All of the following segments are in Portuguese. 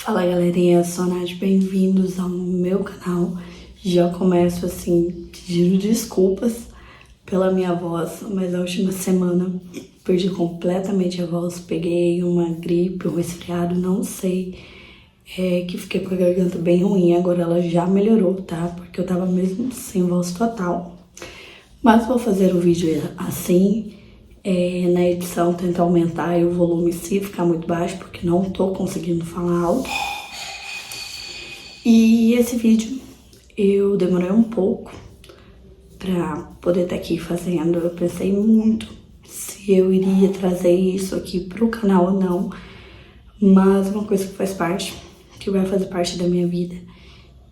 Fala galerinha, eu sou a Nath, bem-vindos ao meu canal. Já começo assim, pedindo desculpas pela minha voz, mas a última semana perdi completamente a voz, peguei uma gripe, um resfriado, não sei, que fiquei com a garganta bem ruim, agora ela já melhorou, tá? Porque eu tava mesmo sem voz total. Mas vou fazer o vídeo assim, na edição tentar aumentar o volume se ficar muito baixo, porque não tô conseguindo falar alto. E esse vídeo eu demorei um pouco pra poder estar aqui fazendo. Eu pensei muito se eu iria trazer isso aqui pro canal ou não, mas uma coisa que faz parte, que vai fazer parte da minha vida,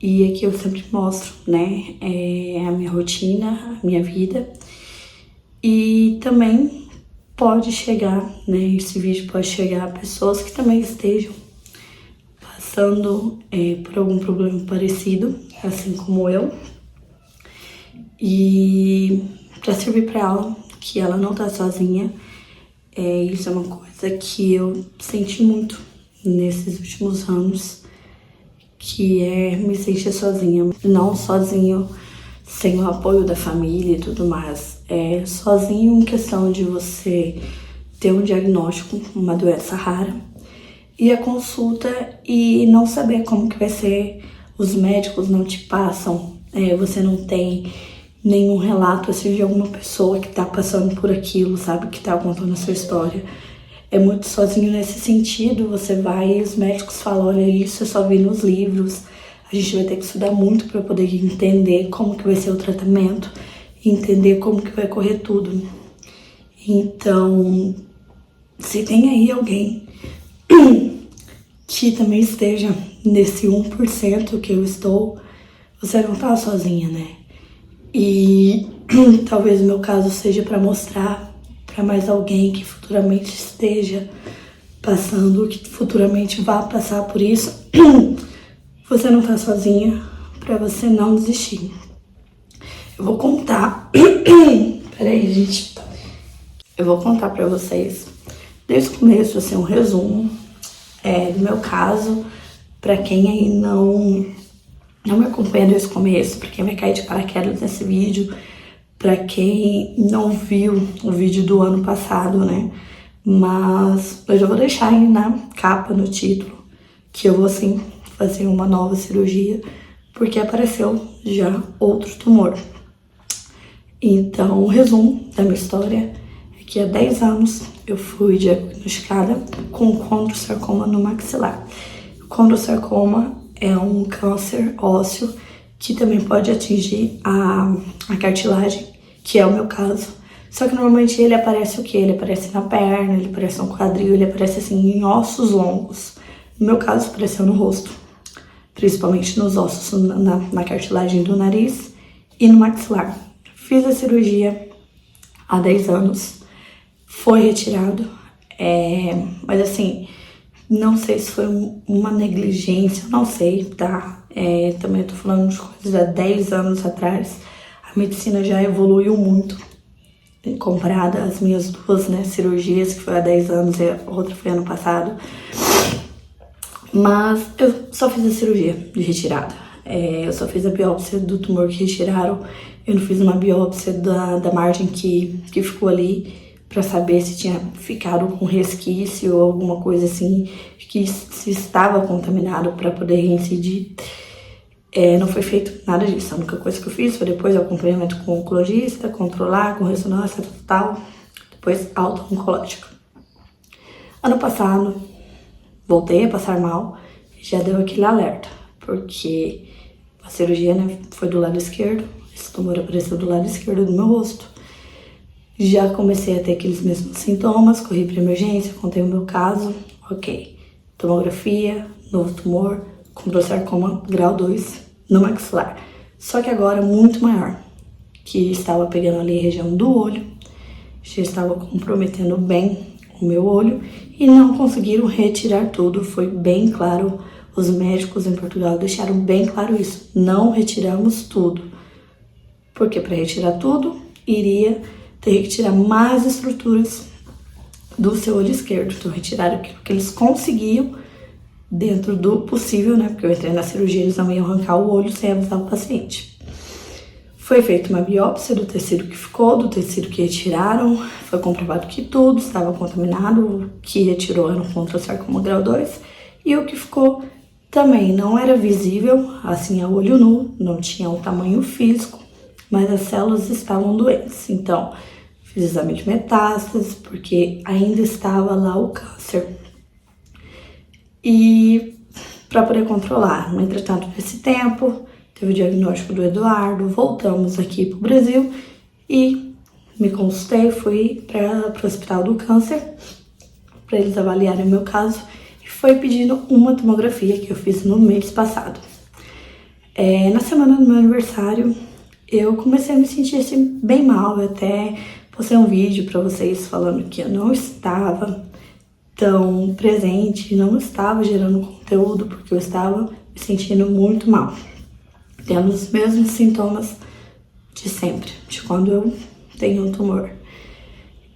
e aqui eu sempre mostro, né, a minha rotina, a minha vida, e também pode chegar, né, esse vídeo pode chegar a pessoas que também estejam passando por algum problema parecido, assim como eu, e para servir para ela que ela não tá sozinha. Isso é uma coisa que eu senti muito nesses últimos anos, que é me sentir sozinha, não sozinho sem o apoio da família e tudo mais, sozinho em questão de você ter um diagnóstico, uma doença rara, e a consulta e não saber como que vai ser, os médicos não te passam, você não tem nenhum relato assim de alguma pessoa que tá passando por aquilo, sabe, que tá contando a sua história. É muito sozinho nesse sentido. Você vai e os médicos falam, olha, isso é só vir nos livros, a gente vai ter que estudar muito para poder entender como que vai ser o tratamento, entender como que vai correr tudo. Então, se tem aí alguém que também esteja nesse 1% que eu estou, você não tá sozinha, né? E talvez o meu caso seja para mostrar para mais alguém que futuramente esteja passando, que futuramente vá passar por isso. Você não tá sozinha, para você não desistir. Eu vou contar. Peraí, gente. Eu vou contar para vocês desde o começo, assim, um resumo do meu caso, para quem aí não me acompanha desde o começo, para quem vai cair de paraquedas nesse vídeo, para quem não viu o vídeo do ano passado, né? Mas eu já vou deixar aí na capa, no título, que eu vou sim fazer uma nova cirurgia, porque apareceu já outro tumor. Então, o resumo da minha história é que há 10 anos eu fui diagnosticada com condrosarcoma no maxilar. O condrosarcoma é um câncer ósseo que também pode atingir a cartilagem, que é o meu caso. Só que normalmente ele aparece o quê? Ele aparece na perna, ele aparece no quadril, ele aparece assim em ossos longos. No meu caso apareceu no rosto, principalmente nos ossos, na cartilagem do nariz e no maxilar. Fiz a cirurgia há 10 anos, foi retirado, mas assim, não sei se foi uma negligência, não sei, tá? Também eu tô falando de coisas há 10 anos atrás. A medicina já evoluiu muito, comparada às minhas duas, né, cirurgias, que foi há 10 anos e a outra foi ano passado. Mas eu só fiz a cirurgia de retirada. Eu só fiz a biópsia do tumor que retiraram. Eu não fiz uma biópsia da margem que ficou ali, para saber se tinha ficado com resquício ou alguma coisa assim, que se estava contaminado para poder reincidir. Não foi feito nada disso. A única coisa que eu fiz foi depois o acompanhamento com o oncologista, controlar, com ressonância total, depois alta oncológica. Ano passado, voltei a passar mal, já deu aquele alerta, porque a cirurgia, né, foi do lado esquerdo, esse tumor apareceu do lado esquerdo do meu rosto. Já comecei a ter aqueles mesmos sintomas, corri para emergência, contei o meu caso, ok. Tomografia, novo tumor, condrosarcoma grau 2 no maxilar. Só que agora muito maior, que estava pegando ali a região do olho, já estava comprometendo bem o meu olho e não conseguiram retirar tudo. Foi bem claro, os médicos em Portugal deixaram bem claro isso, não retiramos tudo. Porque para retirar tudo, iria ter que tirar mais estruturas do seu olho esquerdo. Então retiraram aquilo que eles conseguiam dentro do possível, né? Porque eu entrei na cirurgia, eles não iam arrancar o olho sem avisar o paciente. Foi feita uma biópsia do tecido que ficou, do tecido que retiraram. Foi comprovado que tudo estava contaminado. O que retirou era um controsarcoma grau 2. E o que ficou também não era visível, assim, a olho nu. Não tinha um tamanho físico, mas as células estavam doentes. Então, fiz exame de metástases, porque ainda estava lá o câncer. E para poder controlar. No entretanto, nesse tempo, teve o diagnóstico do Eduardo, voltamos aqui para o Brasil e me consultei, fui para o Hospital do Câncer para eles avaliarem o meu caso e foi pedindo uma tomografia que eu fiz no mês passado. Na semana do meu aniversário, eu comecei a me sentir assim, bem mal. Eu até postei um vídeo para vocês falando que eu não estava tão presente, não estava gerando conteúdo porque eu estava me sentindo muito mal, tendo os mesmos sintomas de sempre, de quando eu tenho um tumor.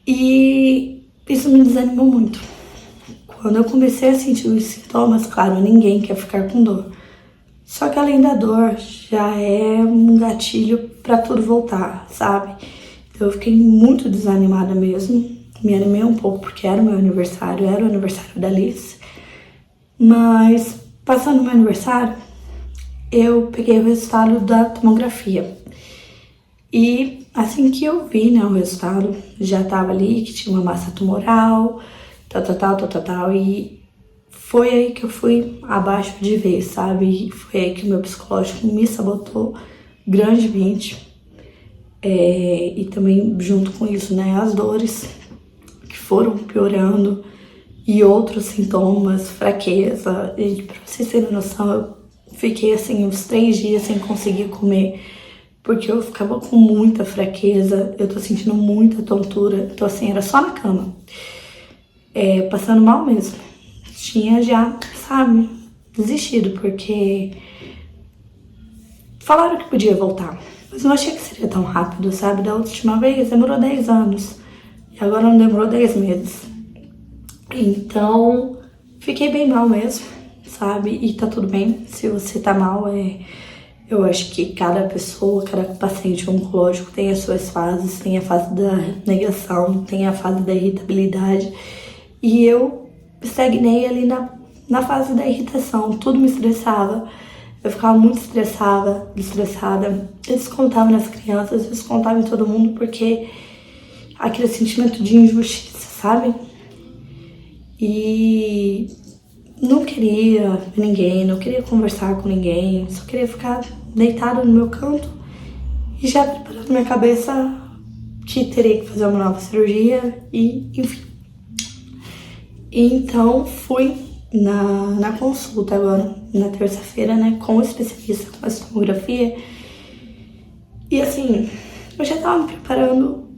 E isso me desanimou muito. Quando eu comecei a sentir os sintomas, claro, ninguém quer ficar com dor. Só que além da dor, já é um gatilho para tudo voltar, sabe? Então eu fiquei muito desanimada mesmo. Me animei um pouco porque era o meu aniversário, era o aniversário da Alice. Mas, passando o meu aniversário, eu peguei o resultado da tomografia. E assim que eu vi, né, o resultado, já tava ali que tinha uma massa tumoral, tal. E foi aí que eu fui abaixo de vez, sabe? E foi aí que o meu psicológico me sabotou grandemente. E também junto com isso, né, as dores que foram piorando e outros sintomas, fraqueza. E pra vocês terem noção, eu fiquei assim uns 3 dias sem conseguir comer, porque eu ficava com muita fraqueza, eu tô sentindo muita tontura, então assim, era só na cama, passando mal mesmo. Tinha já, sabe, desistido, porque falaram que podia voltar, mas não achei que seria tão rápido, sabe? Da última vez demorou 10 anos, e agora não demorou 10 meses. Então, fiquei bem mal mesmo, sabe? E tá tudo bem, se você tá mal, eu acho que cada pessoa, cada paciente oncológico tem as suas fases, tem a fase da negação, tem a fase da irritabilidade. E eu estagnei ali na fase da irritação, tudo me estressava. Eu ficava muito estressada. Eu descontava nas crianças, eu descontava em todo mundo, porque aquele sentimento de injustiça, sabe? E não queria ver ninguém, não queria conversar com ninguém, só queria ficar deitada no meu canto e já preparando minha cabeça que teria que fazer uma nova cirurgia e enfim. Então fui na consulta agora, na terça-feira, né, com o especialista com a tomografia. E assim, eu já tava me preparando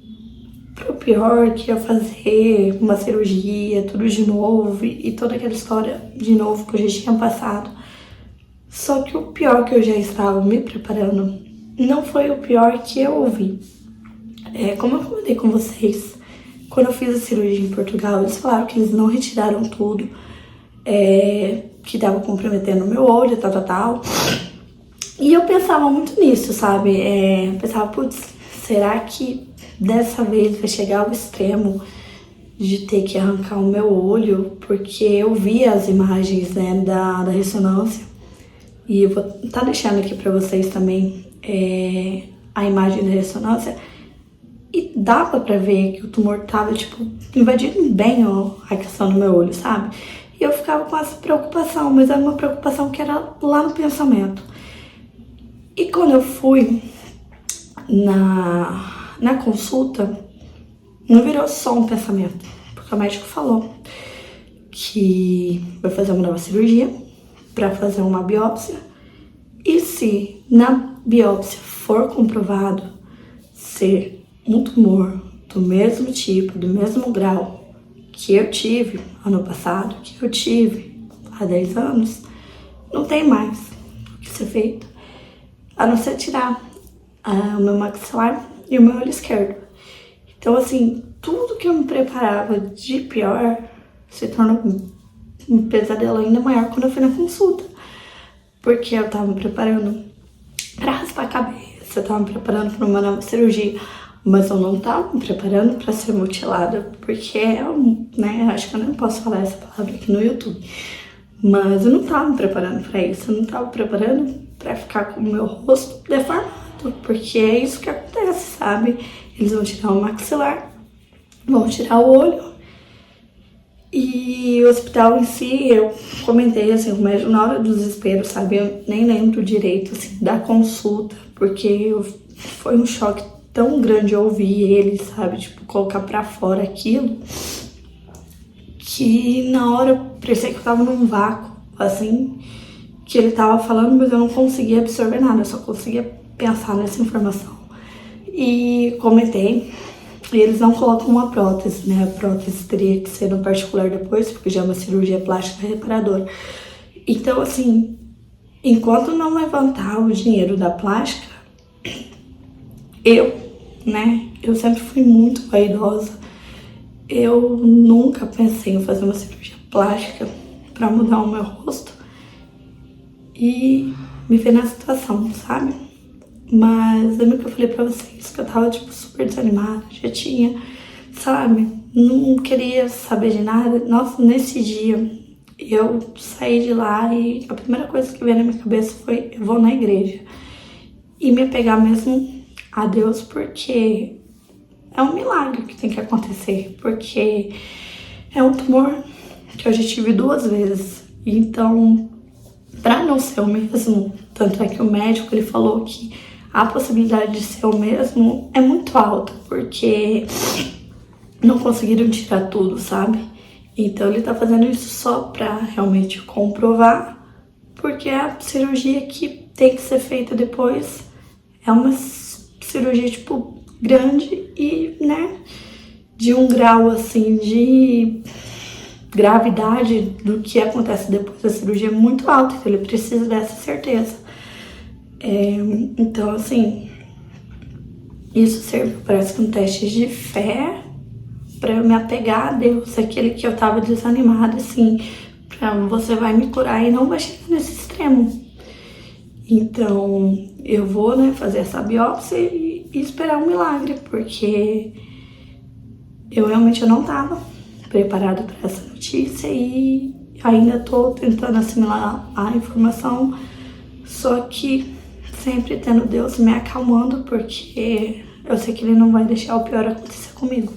pro pior, que ia fazer uma cirurgia, tudo de novo e toda aquela história de novo que eu já tinha passado. Só que o pior que eu já estava me preparando não foi o pior que eu ouvi. Como eu comentei com vocês, quando eu fiz a cirurgia em Portugal, eles falaram que eles não retiraram tudo, que tava comprometendo o meu olho, tal. E eu pensava muito nisso, sabe? Eu pensava, putz, será que dessa vez vai chegar ao extremo de ter que arrancar o meu olho? Porque eu vi as imagens, né, da ressonância. E eu vou estar deixando aqui pra vocês também a imagem da ressonância. E dava pra ver que o tumor tava, tipo, invadindo bem a questão do meu olho, sabe? E eu ficava com essa preocupação, mas era uma preocupação que era lá no pensamento. E quando eu fui na consulta, não virou só um pensamento, porque o médico falou que vai fazer uma nova cirurgia para fazer uma biópsia, e se na biópsia for comprovado ser um tumor do mesmo tipo, do mesmo grau que eu tive ano passado, que eu tive há 10 anos, não tem mais o que ser feito, a não ser tirar o meu maxilar e o meu olho esquerdo. Então, assim, tudo que eu me preparava de pior se tornou um pesadelo ainda maior quando eu fui na consulta. Porque eu tava me preparando pra raspar a cabeça, eu tava me preparando pra uma nova cirurgia, mas eu não tava me preparando pra ser mutilada, porque né, acho que eu não posso falar essa palavra aqui no YouTube, mas eu não tava me preparando pra isso, eu não tava preparando pra ficar com o meu rosto deformado, porque é isso que acontece, sabe? Eles vão tirar o maxilar, vão tirar o olho. E o hospital em si, eu comentei assim, o médico na hora do desespero, sabe? Eu nem lembro direito assim, da consulta, porque foi um choque tão grande ouvir ele, sabe? Tipo, colocar pra fora aquilo, que na hora eu parecia que eu tava num vácuo, assim, que ele tava falando, mas eu não conseguia absorver nada, eu só conseguia pensar nessa informação. E comentei. E eles não colocam uma prótese, né? A prótese teria que ser no particular depois, porque já é uma cirurgia plástica reparadora. Então, assim, enquanto não levantar o dinheiro da plástica, eu sempre fui muito vaidosa. Eu nunca pensei em fazer uma cirurgia plástica pra mudar o meu rosto e me ver na situação, sabe? Mas lembra que eu falei pra vocês que eu tava, tipo, super desanimada, já tinha, sabe? Não queria saber de nada. Nossa, nesse dia eu saí de lá e a primeira coisa que veio na minha cabeça foi: eu vou na igreja e me apegar mesmo a Deus, porque é um milagre que tem que acontecer, porque é um tumor que eu já tive 2 vezes. Então, pra não ser o mesmo, tanto é que o médico, ele falou que a possibilidade de ser o mesmo é muito alta, porque não conseguiram tirar tudo, sabe? Então ele tá fazendo isso só pra realmente comprovar, porque a cirurgia que tem que ser feita depois é uma cirurgia, tipo, grande e, né, de um grau, assim, de gravidade do que acontece depois da cirurgia é muito alto, então ele precisa dessa certeza. Então, assim, isso serve, parece que um teste de fé pra eu me apegar a Deus, aquele que eu tava desanimada, assim, pra você vai me curar e não vai chegar nesse extremo. Então, eu vou, né, fazer essa biópsia e esperar um milagre, porque eu realmente não tava preparada para essa notícia e ainda tô tentando assimilar a informação, só que sempre tendo Deus me acalmando, porque eu sei que Ele não vai deixar o pior acontecer comigo.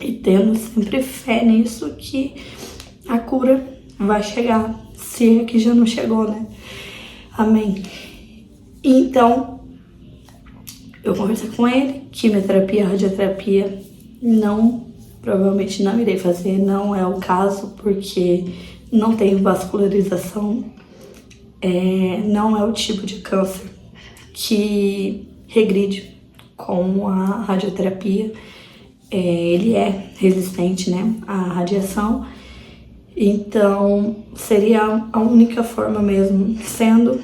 E tendo sempre fé nisso, que a cura vai chegar, se é que já não chegou, né? Amém. Então, eu conversei com ele, quimioterapia, radioterapia, provavelmente não irei fazer, não é o caso, porque não tenho vascularização. Não é o tipo de câncer que regride com a radioterapia. Ele é resistente, né, à radiação. Então, seria a única forma mesmo, sendo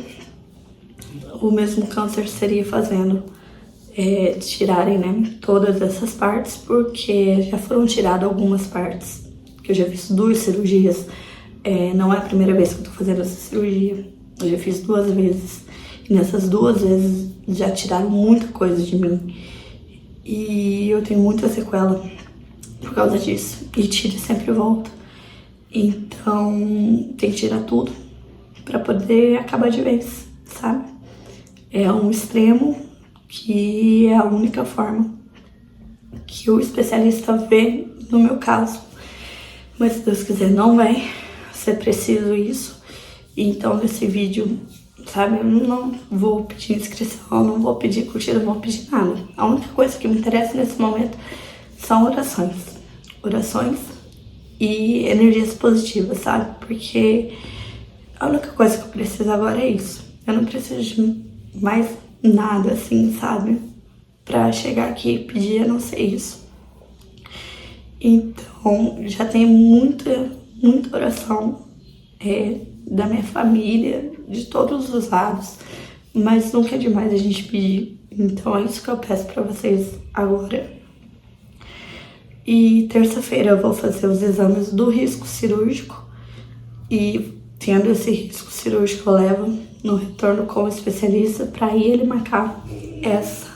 o mesmo câncer, seria fazendo tirarem, né, todas essas partes, porque já foram tiradas algumas partes, que eu já fiz 2 cirurgias. Não é a primeira vez que eu tô fazendo essa cirurgia. Eu já fiz 2 vezes. E nessas 2 vezes já tiraram muita coisa de mim. E eu tenho muita sequela por causa disso. E tira e sempre volta. Então tem que tirar tudo pra poder acabar de vez, sabe? É um extremo que é a única forma que o especialista vê no meu caso. Mas se Deus quiser, não vai ser preciso isso. Então, nesse vídeo, sabe, eu não vou pedir inscrição, não vou pedir curtida, não vou pedir nada. A única coisa que me interessa nesse momento são orações. Orações e energias positivas, sabe? Porque a única coisa que eu preciso agora é isso. Eu não preciso de mais nada, assim, sabe? Pra chegar aqui e pedir, a não ser isso. Então, já tem muita oração da minha família, de todos os lados, mas nunca é demais a gente pedir. Então é isso que eu peço pra vocês agora. E terça-feira eu vou fazer os exames do risco cirúrgico e tendo esse risco cirúrgico, eu levo no retorno com o especialista para ele marcar essa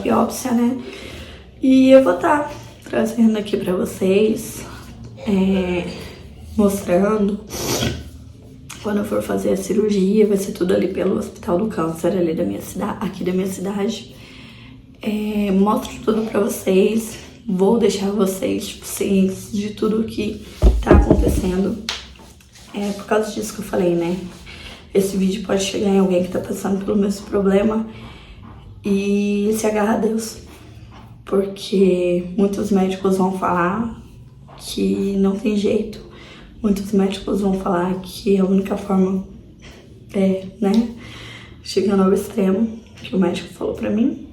biópsia, né? E eu vou estar trazendo aqui para vocês, mostrando quando eu for fazer a cirurgia. Vai ser tudo ali pelo Hospital do Câncer, ali da minha cidade, aqui da minha cidade. Mostro tudo pra vocês, vou deixar vocês tipo, cientes de tudo que tá acontecendo. Por causa disso que eu falei, né? Esse vídeo pode chegar em alguém que tá passando pelo mesmo problema e se agarra a Deus. Porque muitos médicos vão falar que não tem jeito. Muitos médicos vão falar que a única forma né? Chegando ao extremo, que o médico falou pra mim.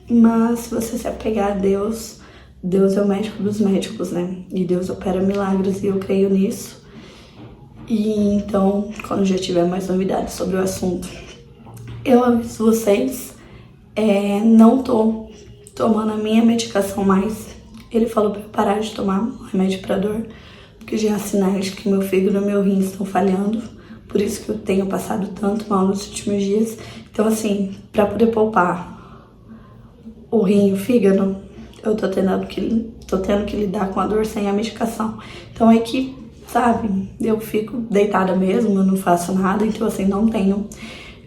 Mas se você se apegar a Deus, Deus é o médico dos médicos, né? E Deus opera milagres e eu creio nisso. E então, quando já tiver mais novidades sobre o assunto, eu aviso vocês. Não tô tomando a minha medicação mais. Ele falou pra eu parar de tomar o remédio pra dor, porque já há sinais de que meu fígado e meu rim estão falhando. Por isso que eu tenho passado tanto mal nos últimos dias. Então, assim, pra poder poupar o rim e o fígado, eu tô tendo que lidar com a dor sem a medicação. Então é que, sabe, eu fico deitada mesmo, eu não faço nada. Então, assim, não tenho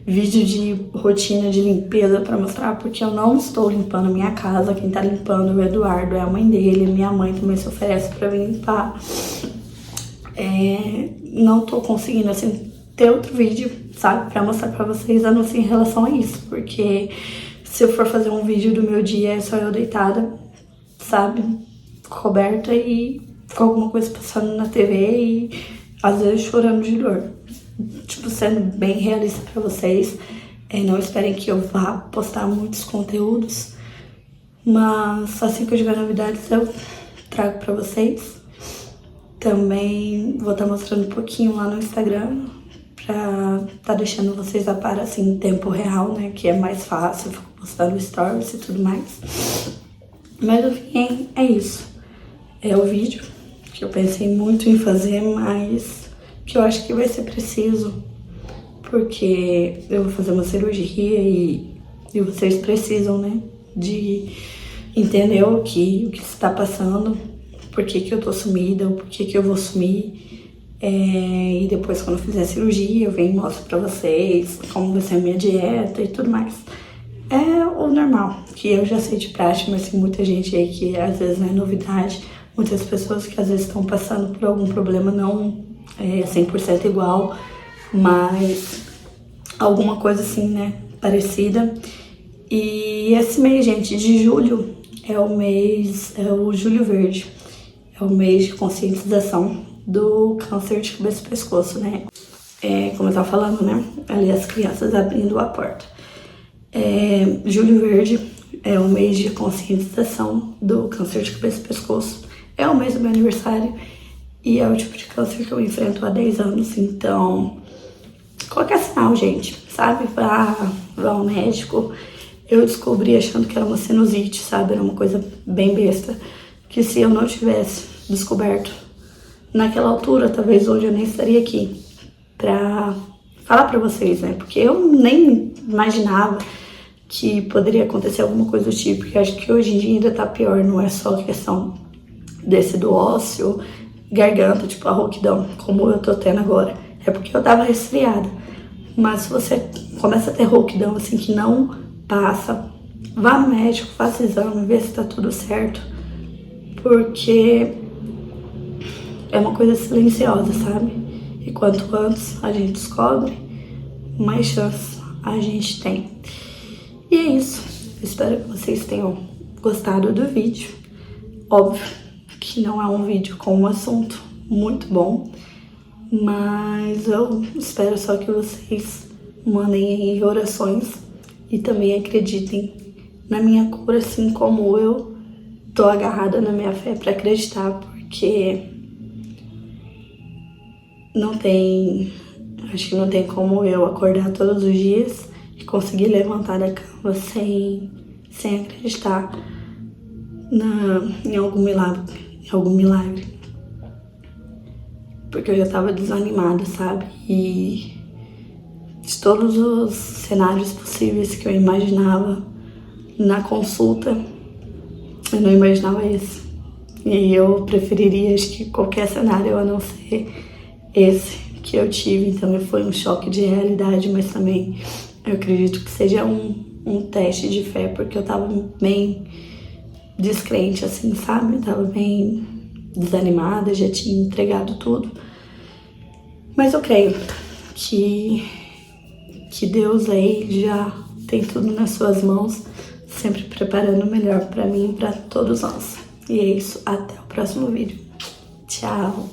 vídeo de rotina de limpeza pra mostrar, porque eu não estou limpando a minha casa. Quem tá limpando é o Eduardo, é a mãe dele. Minha mãe também se oferece pra vir limpar. Não tô conseguindo, assim, ter outro vídeo, sabe, pra mostrar pra vocês, a não ser em relação a isso, porque se eu for fazer um vídeo do meu dia, é só eu deitada, sabe, coberta e com alguma coisa passando na TV e às vezes chorando de dor. Tipo, sendo bem realista pra vocês, não esperem que eu vá postar muitos conteúdos, mas assim que eu tiver novidades eu trago pra vocês. Também vou estar mostrando um pouquinho lá no Instagram, pra tá deixando vocês a par, assim, em tempo real, né? Que é mais fácil, eu fico postando stories e tudo mais. Mas, enfim, é isso. É o vídeo que eu pensei muito em fazer, mas que eu acho que vai ser preciso, porque eu vou fazer uma cirurgia e vocês precisam, né? De entender o que está passando, por que eu tô sumida, ou por que eu vou sumir. E depois, quando eu fizer a cirurgia, eu venho e mostro pra vocês como vai ser a minha dieta e tudo mais. É o normal, que eu já sei de prática, mas tem muita gente aí que às vezes não é novidade. Muitas pessoas que às vezes estão passando por algum problema, não 100% igual, mas alguma coisa assim, né, parecida. E esse mês, gente, de julho, é o Julho Verde. É o mês de conscientização do câncer de cabeça e pescoço, né? Como eu tava falando, né? Ali as crianças abrindo a porta. Julho Verde é o mês de conscientização do câncer de cabeça e pescoço. É o mês do meu aniversário e é o tipo de câncer que eu enfrento há 10 anos. Então, qualquer sinal, gente, sabe? Vá ao médico. Eu descobri achando que era uma sinusite, sabe? Era uma coisa bem besta. Que se eu não tivesse descoberto naquela altura, talvez hoje eu nem estaria aqui pra falar pra vocês, né? Porque eu nem imaginava que poderia acontecer alguma coisa do tipo. Porque acho que hoje em dia ainda tá pior, não é só questão desse do ósseo, garganta, tipo a rouquidão, como eu tô tendo agora. É porque eu tava resfriada. Mas se você começa a ter rouquidão assim que não passa, vá no médico, faça exame, vê se tá tudo certo. Porque é uma coisa silenciosa, sabe? E quanto antes a gente descobre, mais chance a gente tem. E é isso. Espero que vocês tenham gostado do vídeo. Óbvio que não é um vídeo com um assunto muito bom, mas eu espero só que vocês mandem aí orações e também acreditem na minha cura, assim como eu tô agarrada na minha fé pra acreditar, porque acho que não tem como eu acordar todos os dias e conseguir levantar da cama sem acreditar em algum milagre. porque eu já tava desanimada, sabe? E de todos os cenários possíveis que eu imaginava na consulta, eu não imaginava esse. E eu preferiria, acho que qualquer cenário a não ser esse que eu tive. Então foi um choque de realidade, mas também eu acredito que seja um teste de fé, porque eu tava bem descrente, assim, sabe? Eu tava bem desanimada, já tinha entregado tudo. Mas eu creio que Deus aí já tem tudo nas suas mãos, sempre preparando o melhor pra mim e pra todos nós. E é isso, até o próximo vídeo. Tchau!